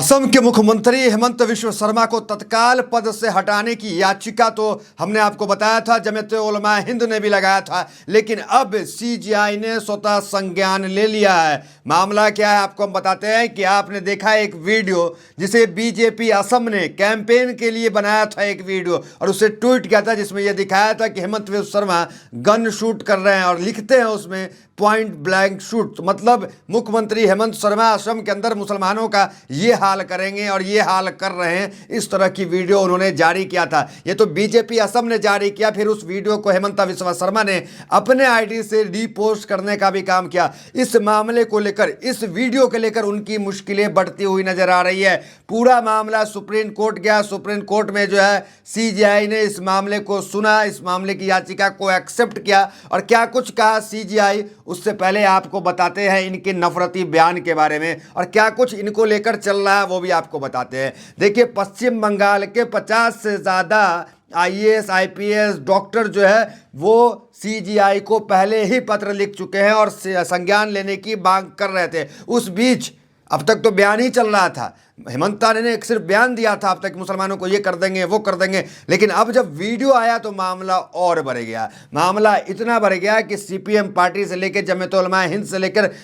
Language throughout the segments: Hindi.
असम के मुख्यमंत्री हेमंत विश्व शर्मा को तत्काल पद से हटाने की याचिका तो हमने आपको बताया था, जमीयत उलमा हिंद ने भी लगाया था, लेकिन अब सीजीआई ने स्वतः संज्ञान ले लिया है। मामला क्या है आपको हम बताते हैं कि आपने देखा एक वीडियो जिसे बीजेपी असम ने कैंपेन के लिए बनाया था, एक वीडियो, और उसे ट्वीट किया था जिसमें यह दिखाया था कि हेमंत विश्व शर्मा गन शूट कर रहे हैं और लिखते हैं उसमें पॉइंट ब्लैंक शूट, मतलब मुख्यमंत्री हेमंत शर्मा असम के अंदर मुसलमानों का ये हाल करेंगे और ये हाल कर रहे हैं। इस तरह की वीडियो उन्होंने जारी किया था। ये तो बीजेपी असम ने जारी किया, फिर उस वीडियो को हेमंत विश्व शर्मा ने अपने आईडी से रीपोस्ट करने का भी काम किया। इस मामले को लेकर, इस वीडियो को लेकर उनकी मुश्किलें बढ़ती हुई नजर आ रही है। पूरा मामला सुप्रीम कोर्ट गया। सुप्रीम कोर्ट में जो है सीजीआई ने इस मामले को सुना, इस मामले की याचिका को एक्सेप्ट किया और क्या कुछ कहा सीजीआई, उससे पहले आपको बताते हैं इनके नफरती बयान के बारे में और क्या कुछ इनको लेकर चल रहा है वो भी आपको बताते हैं। देखिए, पश्चिम बंगाल के 50 से ज़्यादा आईएएस आईपीएस डॉक्टर जो है वो सीजीआई को पहले ही पत्र लिख चुके हैं और संज्ञान लेने की मांग कर रहे थे। उस बीच अब तक तो बयान ही चल रहा था, हेमंता ने सिर्फ बयान दिया था अब तक मुसलमानों को ये कर देंगे वो कर देंगे, लेकिन अब जब वीडियो आया तो मामला और बढ़ गया। मामला इतना बढ़ गया कि सीपीएम पार्टी से लेकर जमीयत उलमा हिंद से लेकर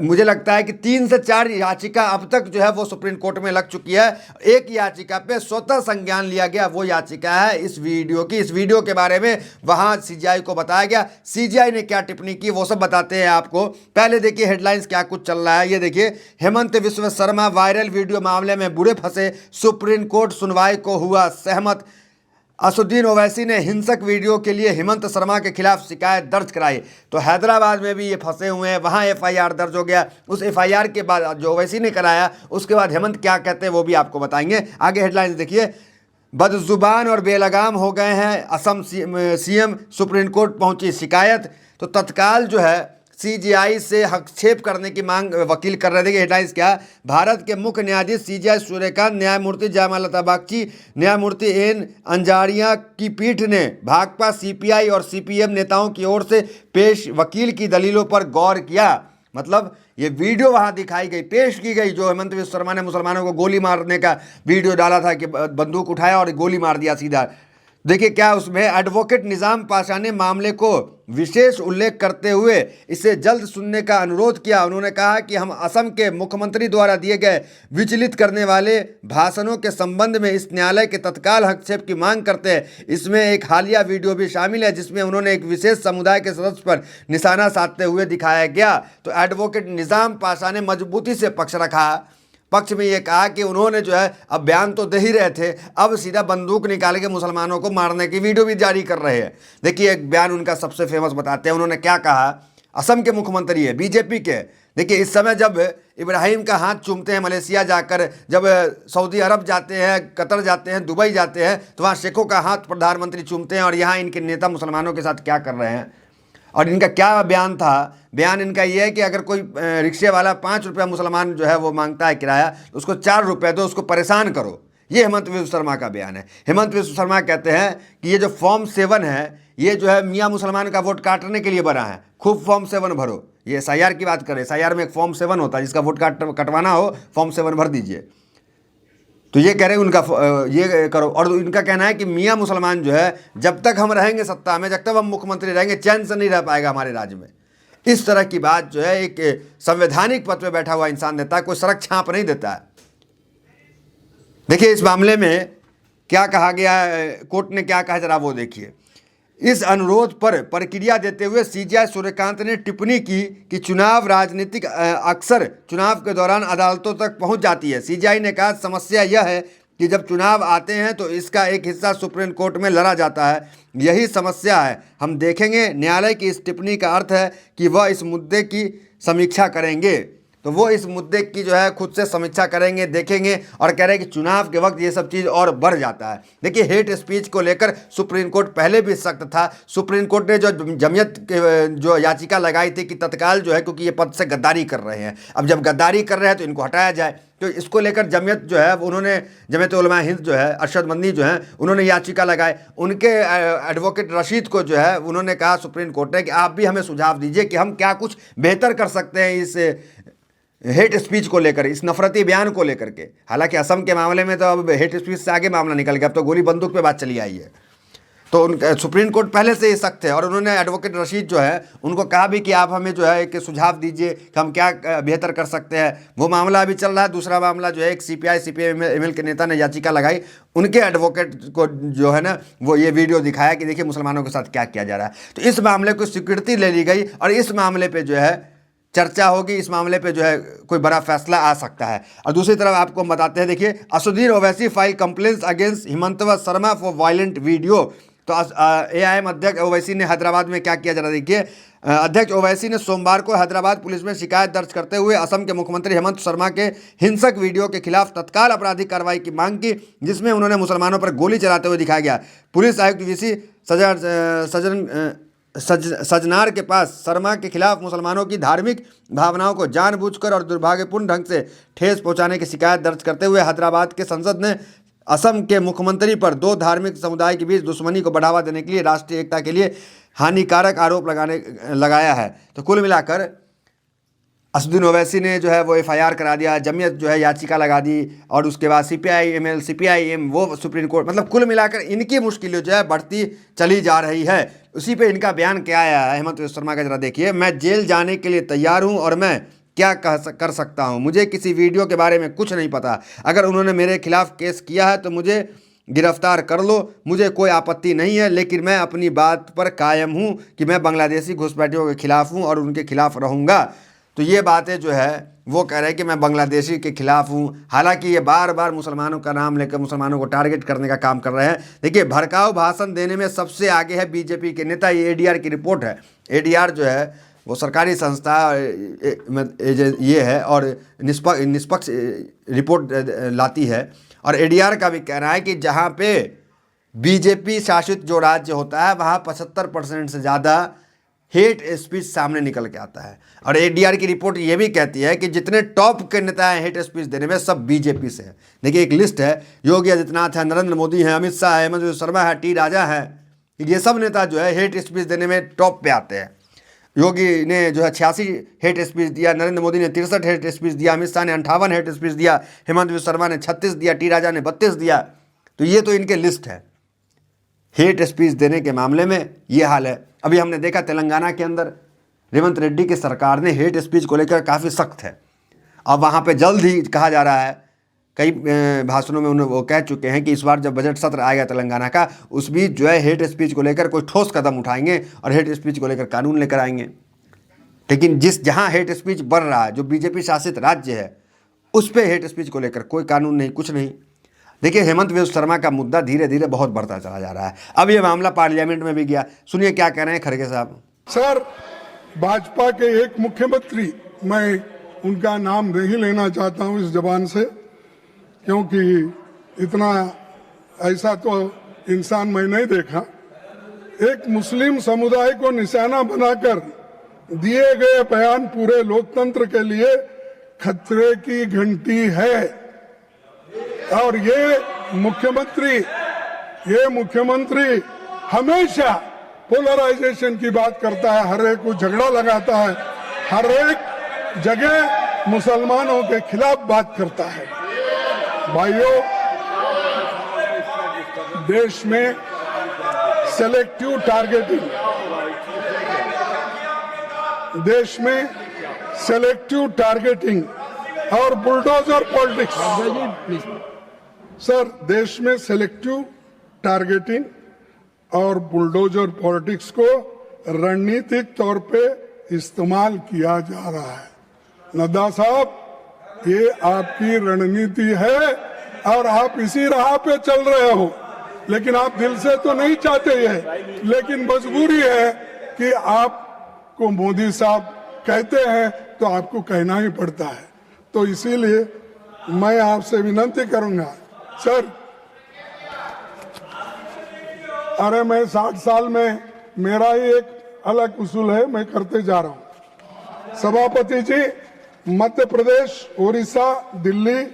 मुझे लगता है कि 3 से 4 याचिका अब तक जो है वो सुप्रीम कोर्ट में लग चुकी है। एक याचिका पे स्वतः संज्ञान लिया गया, वो याचिका है इस वीडियो की। इस वीडियो के बारे में वहां सीजीआई को बताया गया, सीजीआई ने क्या टिप्पणी की वो सब बताते हैं आपको। पहले देखिए हेडलाइंस क्या कुछ चल रहा है, ये देखिए। हेमंत विश्व शर्मा वायरल वीडियो मामले में बुरे फंसे, सुप्रीम कोर्ट सुनवाई को हुआ सहमत। असुद्दीन ओवैसी ने हिंसक वीडियो के लिए हेमंत शर्मा के खिलाफ शिकायत दर्ज कराई। तो हैदराबाद में भी ये फंसे हुए हैं, वहाँ एफआईआर दर्ज हो गया। उस एफआईआर के बाद जो ओवैसी ने कराया उसके बाद हेमंत क्या कहते हैं वो भी आपको बताएंगे। आगे हेडलाइंस देखिए। बदजुबान और बेलगाम हो गए हैं असम सीएम, सुप्रीम कोर्ट पहुंची शिकायत। तो तत्काल जो है सीजीआई से हस्तक्षेप करने की मांग वकील कर रहे थे। हेडलाइंस क्या? भारत के मुख्य न्यायाधीश सीजीआई सूर्यकांत, न्यायमूर्ति जयमालता बागची, न्यायमूर्ति एन अंजारिया की पीठ ने भाकपा, सीपीआई और सीपीएम नेताओं की ओर से पेश वकील की दलीलों पर गौर किया। मतलब ये वीडियो वहां दिखाई गई, पेश की गई, जो हेमंत विश्व शर्मा ने मुसलमानों को गोली मारने का वीडियो डाला था कि बंदूक उठाया और गोली मार दिया सीधा। देखिए क्या उसमें एडवोकेट निजाम पाशा ने मामले को विशेष उल्लेख करते हुए इसे जल्द सुनने का अनुरोध किया। उन्होंने कहा कि हम असम के मुख्यमंत्री द्वारा दिए गए विचलित करने वाले भाषणों के संबंध में इस न्यायालय के तत्काल हस्तक्षेप की मांग करते हैं। इसमें एक हालिया वीडियो भी शामिल है जिसमें उन्होंने एक विशेष समुदाय के सदस्य पर निशाना साधते हुए दिखाया गया। तो एडवोकेट निजाम पाशा ने मजबूती से पक्ष रखा। पक्ष में ये कहा कि उन्होंने जो है अब बयान तो दे ही रहे थे, अब सीधा बंदूक निकाल के मुसलमानों को मारने की वीडियो भी जारी कर रहे हैं। देखिए एक बयान उनका सबसे फेमस बताते हैं, उन्होंने क्या कहा। असम के मुख्यमंत्री है बीजेपी के। देखिए इस समय जब इब्राहिम का हाथ चूमते हैं मलेशिया जाकर, जब सऊदी अरब जाते हैं, कतर जाते हैं, दुबई जाते हैं, तो वहाँ शेखों का हाथ प्रधानमंत्री चूमते हैं और यहाँ इनके नेता मुसलमानों के साथ क्या कर रहे हैं। और इनका क्या बयान था? बयान इनका ये है कि अगर कोई रिक्शे वाला 5 रुपया मुसलमान जो है वो मांगता है किराया, तो उसको 4 रुपये दो, उसको परेशान करो। ये हेमंत विश्व शर्मा का बयान है। हेमंत विश्व शर्मा कहते हैं कि ये जो फॉर्म 7 है ये जो है मियाँ मुसलमान का वोट काटने के लिए बना है, खूब फॉर्म 7 भरो। ये एसआईआर की बात करें, एसआईआर में एक फॉर्म 7 होता है, जिसका वोट कटवाना हो फॉर्म 7 भर दीजिए। तो ये कह रहे हैं उनका ये करो। और इनका कहना है कि मियाँ मुसलमान जो है जब तक हम रहेंगे सत्ता में, जब तक हम मुख्यमंत्री रहेंगे, चैन से नहीं रह पाएगा हमारे राज्य में। इस तरह की बात जो है एक संवैधानिक पद पे बैठा हुआ इंसान देता है, कोई सड़क छाप नहीं देता है। देखिए इस मामले में क्या कहा गया, कोर्ट ने क्या कहा जरा वो देखिए। इस अनुरोध पर प्रक्रिया देते हुए सीजीआई सूर्यकांत ने टिप्पणी की कि चुनाव राजनीतिक अक्सर चुनाव के दौरान अदालतों तक पहुंच जाती है। सीजीआई ने कहा समस्या यह है कि जब चुनाव आते हैं तो इसका एक हिस्सा सुप्रीम कोर्ट में लड़ा जाता है, यही समस्या है। हम देखेंगे। न्यायालय की इस टिप्पणी का अर्थ है कि वह इस मुद्दे की समीक्षा करेंगे। तो वो इस मुद्दे की जो है खुद से समीक्षा करेंगे, देखेंगे, और कह रहे हैं कि चुनाव के वक्त ये सब चीज़ और बढ़ जाता है। देखिए हेट स्पीच को लेकर सुप्रीम कोर्ट पहले भी सख्त था। सुप्रीम कोर्ट ने जो जमीयत के जो याचिका लगाई थी कि तत्काल जो है, क्योंकि ये पद से गद्दारी कर रहे हैं, अब जब गद्दारी कर रहे हैं तो इनको हटाया जाए। तो इसको लेकर जमीयत जो है उन्होंने, जमीयत उलमा हिंद जो है, अरशद मंदी जो है, उन्होंने याचिका लगाए। उनके एडवोकेट रशीद को जो है उन्होंने कहा सुप्रीम कोर्ट ने कि आप भी हमें सुझाव दीजिए कि हम क्या कुछ बेहतर कर सकते हैं इस हेट स्पीच को लेकर, इस नफरती बयान को लेकर के। हालांकि असम के मामले में तो अब हेट स्पीच से आगे मामला निकल गया, अब तो गोली बंदूक पे बात चली आई है। तो उनका सुप्रीम कोर्ट पहले से ही सख्त है और उन्होंने एडवोकेट रशीद जो है उनको कहा भी कि आप हमें जो है एक सुझाव दीजिए कि हम क्या बेहतर कर सकते हैं। वो मामला अभी चल रहा है। दूसरा मामला जो है एक CPI-CPM के नेता ने याचिका लगाई, उनके एडवोकेट को जो है ना वो ये वीडियो दिखाया कि देखिए मुसलमानों के साथ क्या किया जा रहा है। तो इस मामले को स्वीकृति ले ली गई और इस मामले पर जो है चर्चा होगी, इस मामले पे जो है कोई बड़ा फैसला आ सकता है। और दूसरी तरफ आपको हम बताते हैं, देखिए Asaduddin Owaisi file complaints against Himanta Sharma for violent video. तो AIM अध्यक्ष ओवैसी ने हैदराबाद में क्या किया, जरा देखिए। अध्यक्ष ओवैसी ने सोमवार को हैदराबाद पुलिस में शिकायत दर्ज करते हुए असम के मुख्यमंत्री हेमंत शर्मा के हिंसक वीडियो के खिलाफ तत्काल आपराधिक कार्रवाई की मांग की, जिसमें उन्होंने मुसलमानों पर गोली चलाते हुए दिखाया गया। पुलिस आयुक्त VC सजनार के पास शर्मा के खिलाफ मुसलमानों की धार्मिक भावनाओं को जानबूझकर और दुर्भाग्यपूर्ण ढंग से ठेस पहुंचाने की शिकायत दर्ज करते हुए हैदराबाद के संसद ने असम के मुख्यमंत्री पर दो धार्मिक समुदाय के बीच दुश्मनी को बढ़ावा देने के लिए राष्ट्रीय एकता के लिए हानिकारक आरोप लगाया है। तो कुल मिलाकर असदुद्दीन ओवैसी ने जो है वो FIR करा दिया, जमीयत जो है याचिका लगा दी और उसके बाद CPI-ML वो सुप्रीम कोर्ट, मतलब कुल मिलाकर इनकी मुश्किलें जो है बढ़ती चली जा रही है। उसी पे इनका बयान क्या आया है हेमंत विश्व शर्मा का, जरा देखिए। मैं जेल जाने के लिए तैयार हूं और मैं क्या कर सकता हूं, मुझे किसी वीडियो के बारे में कुछ नहीं पता। अगर उन्होंने मेरे खिलाफ केस किया है तो मुझे गिरफ्तार कर लो, मुझे कोई आपत्ति नहीं है, लेकिन मैं अपनी बात पर कायम हूं कि मैं बांग्लादेशी घुसपैठियों के खिलाफ हूं और उनके खिलाफ रहूंगा। तो ये बातें जो है वो कह रहे हैं कि मैं बांग्लादेशी के खिलाफ हूँ। हालांकि ये बार बार मुसलमानों का नाम लेकर मुसलमानों को टारगेट करने का काम कर रहे हैं। देखिए भड़काऊ भाषण देने में सबसे आगे है बीजेपी के नेता। ये ADR की रिपोर्ट है। ADR जो है वो सरकारी संस्था ये है और निष्पक्ष रिपोर्ट लाती है। और ADR का भी कहना है कि जहाँ पे बीजेपी शासित जो राज्य होता है वहाँ 75% से ज़्यादा हेट स्पीच सामने निकल के आता है। और ADR की रिपोर्ट ये भी कहती है कि जितने टॉप के नेता हैं हेट स्पीच देने में, सब बीजेपी से है। देखिए एक लिस्ट है, योगी आदित्यनाथ है, नरेंद्र मोदी है, अमित शाह है, हेमंत विश्व शर्मा है, T राजा है। ये सब नेता जो है हेट स्पीच देने में टॉप पे आते हैं। योगी ने जो है 86 हेट स्पीच दिया, नरेंद्र मोदी ने 63 हेट स्पीच दिया, अमित शाह ने 58 हेट स्पीच दिया, हेमंत विश्व शर्मा ने 36 दिया, T राजा ने 32 दिया। तो ये तो इनके लिस्ट है। हेट स्पीच देने के मामले में ये हाल है। अभी हमने देखा तेलंगाना के अंदर रेवंत रेड्डी की सरकार ने हेट स्पीच को लेकर काफ़ी सख्त है। अब वहाँ पे जल्द ही कहा जा रहा है, कई भाषणों में उन्होंने वो कह चुके हैं कि इस बार जब बजट सत्र आएगा तेलंगाना का, उस बीच जो है हेट स्पीच को लेकर कोई ठोस कदम उठाएंगे और हेट स्पीच को लेकर कानून लेकर आएंगे। लेकिन जहाँ हेट स्पीच बढ़ रहा है, जो बीजेपी शासित राज्य है, उस पर हेट स्पीच को लेकर कोई कानून नहीं, कुछ नहीं। देखिए हेमंत विश्व शर्मा का मुद्दा धीरे धीरे बहुत बढ़ता चला जा रहा है। अब ये मामला पार्लियामेंट में भी गया। सुनिए क्या कह रहे हैं खड़गे साहब। सर, भाजपा के एक मुख्यमंत्री, मैं उनका नाम नहीं लेना चाहता हूं इस जबान से, क्योंकि इतना ऐसा तो इंसान मैं नहीं देखा। एक मुस्लिम समुदाय को निशाना बनाकर दिए गए बयान पूरे लोकतंत्र के लिए खतरे की घंटी है। और ये मुख्यमंत्री हमेशा पोलराइजेशन की बात करता है, हर एक को झगड़ा लगाता है, हर एक जगह मुसलमानों के खिलाफ बात करता है। भाइयों, देश में सेलेक्टिव टारगेटिंग और बुलडोजर पॉलिटिक्स, सर, देश में सेलेक्टिव टारगेटिंग और बुलडोजर पॉलिटिक्स को रणनीतिक तौर पे इस्तेमाल किया जा रहा है। नड्डा साहब, ये आपकी रणनीति है और आप इसी राह पे चल रहे हो, लेकिन आप दिल से तो नहीं चाहते ये, लेकिन मजबूरी है कि आपको मोदी साहब कहते हैं तो आपको कहना ही पड़ता है। तो इसीलिए मैं आपसे विनती करूंगा सर, अरे मैं 60 साल में, मेरा ही एक अलग उसूल है, मैं करते जा रहा हूं। सभापति जी, मध्य प्रदेश, उड़ीसा, दिल्ली,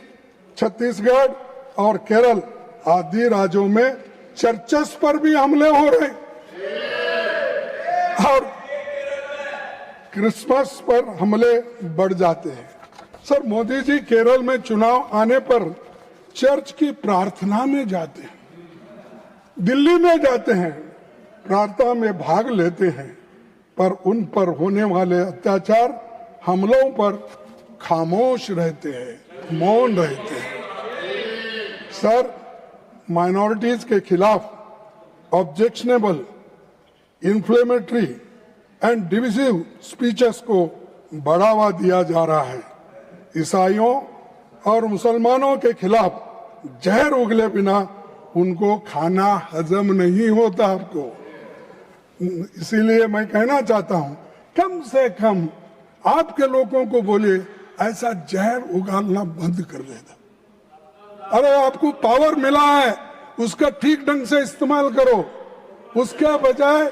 छत्तीसगढ़ और केरल आदि राज्यों में चर्चेस पर भी हमले हो रहे और क्रिसमस पर हमले बढ़ जाते हैं। सर, मोदी जी केरल में चुनाव आने पर चर्च की प्रार्थना में जाते हैं, दिल्ली में जाते हैं, प्रार्थना में भाग लेते हैं, पर उन पर होने वाले अत्याचार, हमलों पर खामोश रहते हैं, मौन रहते हैं। सर, माइनॉरिटीज के खिलाफ objectionable, inflammatory and divisive speeches को बढ़ावा दिया जा रहा है। ईसाइयों और मुसलमानों के खिलाफ जहर उगले बिना उनको खाना हजम नहीं होता आपको। इसीलिए मैं कहना चाहता हूं, कम से कम आपके लोगों को बोलिए ऐसा जहर उगालना बंद कर देना। अरे आपको पावर मिला है, उसका ठीक ढंग से इस्तेमाल करो। उसके बजाय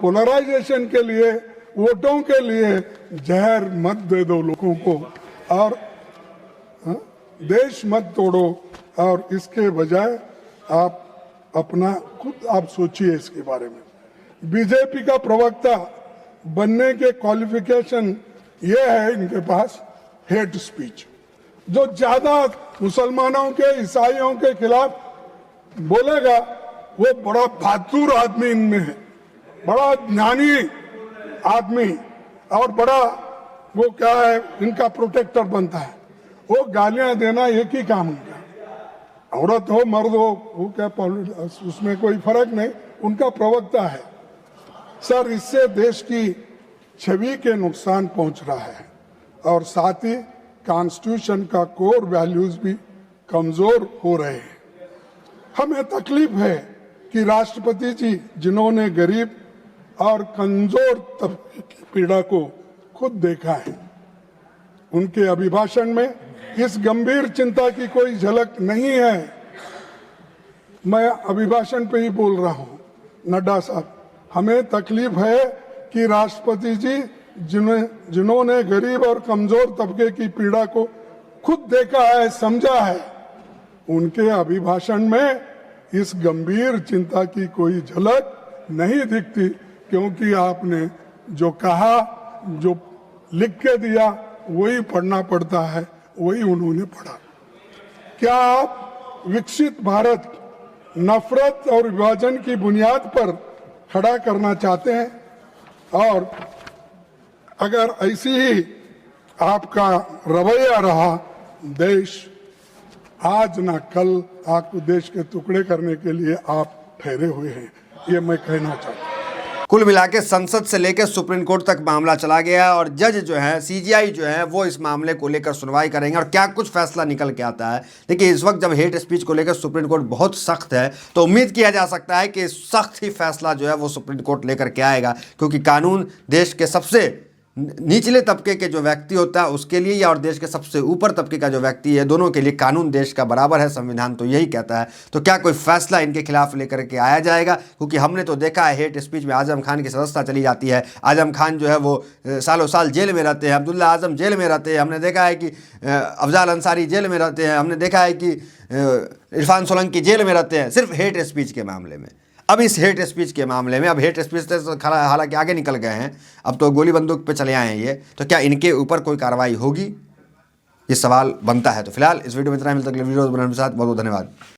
पोलराइजेशन के लिए, वोटों के लिए जहर मत दे दो लोगों को, और देश मत तोड़ो। और इसके बजाय आप अपना खुद आप सोचिए इसके बारे में। बीजेपी का प्रवक्ता बनने के क्वालिफिकेशन ये है इनके पास, हेट स्पीच। जो ज्यादा मुसलमानों के, ईसाइयों के खिलाफ बोलेगा वो बड़ा बहादुर आदमी इनमें है, बड़ा ज्ञानी आदमी, और बड़ा वो क्या है, इनका प्रोटेक्टर बनता है। वो गालियां देना एक ही काम उनका, औरत हो मर्द हो, वो क्या उसमें कोई फर्क नहीं, उनका प्रवक्ता है। सर, इससे देश की छवि के नुकसान पहुंच रहा है, और साथ ही कॉन्स्टिट्यूशन का कोर वैल्यूज भी कमजोर हो रहे हैं। हमें तकलीफ है कि राष्ट्रपति जी, जिन्होंने गरीब और कमजोर तबके की पीड़ा को खुद देखा है, उनके अभिभाषण में इस गंभीर चिंता की कोई झलक नहीं है। मैं अभिभाषण पे ही बोल रहा हूं, नड्डा साहब, हमें तकलीफ है कि राष्ट्रपति जी, जिन्होंने गरीब और कमजोर तबके की पीड़ा को खुद देखा है, समझा है, उनके अभिभाषण में इस गंभीर चिंता की कोई झलक नहीं दिखती, क्योंकि आपने जो कहा, जो लिख के दिया, वही पढ़ना पड़ता है, वही उन्होंने पढ़ा। क्या आप विकसित भारत नफरत और विभाजन की बुनियाद पर खड़ा करना चाहते हैं? और अगर ऐसी ही आपका रवैया रहा, देश आज ना कल आपको देश के टुकड़े करने के लिए आप ठहरे हुए हैं, ये मैं कहना चाहता हूँ। कुल मिला के संसद से लेकर सुप्रीम कोर्ट तक मामला चला गया, और जज जो है, सीजीआई जो है, वो इस मामले को लेकर सुनवाई करेंगे और क्या कुछ फैसला निकल के आता है। देखिए, इस वक्त जब हेट स्पीच को लेकर सुप्रीम कोर्ट बहुत सख्त है, तो उम्मीद किया जा सकता है कि सख्त ही फैसला जो है वो सुप्रीम कोर्ट लेकर के आएगा, क्योंकि कानून देश के सबसे निचले तबके के जो व्यक्ति होता है उसके लिए, या और देश के सबसे ऊपर तबके का जो व्यक्ति है, दोनों के लिए कानून देश का बराबर है, संविधान तो यही कहता है। तो क्या कोई फैसला इनके खिलाफ लेकर के आया जाएगा? क्योंकि हमने तो देखा है हेट स्पीच में आजम खान की सदस्यता चली जाती है, आजम खान जो है वो सालों साल जेल में रहते हैं, अब्दुल्ला आजम जेल में रहते हैं, हमने देखा है कि अफजाल अंसारी जेल में रहते हैं, हमने देखा है कि इरफान सोलंकी जेल में रहते हैं, सिर्फ हेट स्पीच के मामले में। अब इस हेट स्पीच के मामले में, अब हेट स्पीच से हालांकि आगे निकल गए हैं, अब तो गोली बंदूक पे चले आए हैं ये, तो क्या इनके ऊपर कोई कार्रवाई होगी, ये सवाल बनता है। तो फिलहाल इस वीडियो में इतना ही, मिलता है अगले वीडियो बनाने के साथ। बहुत बहुत धन्यवाद।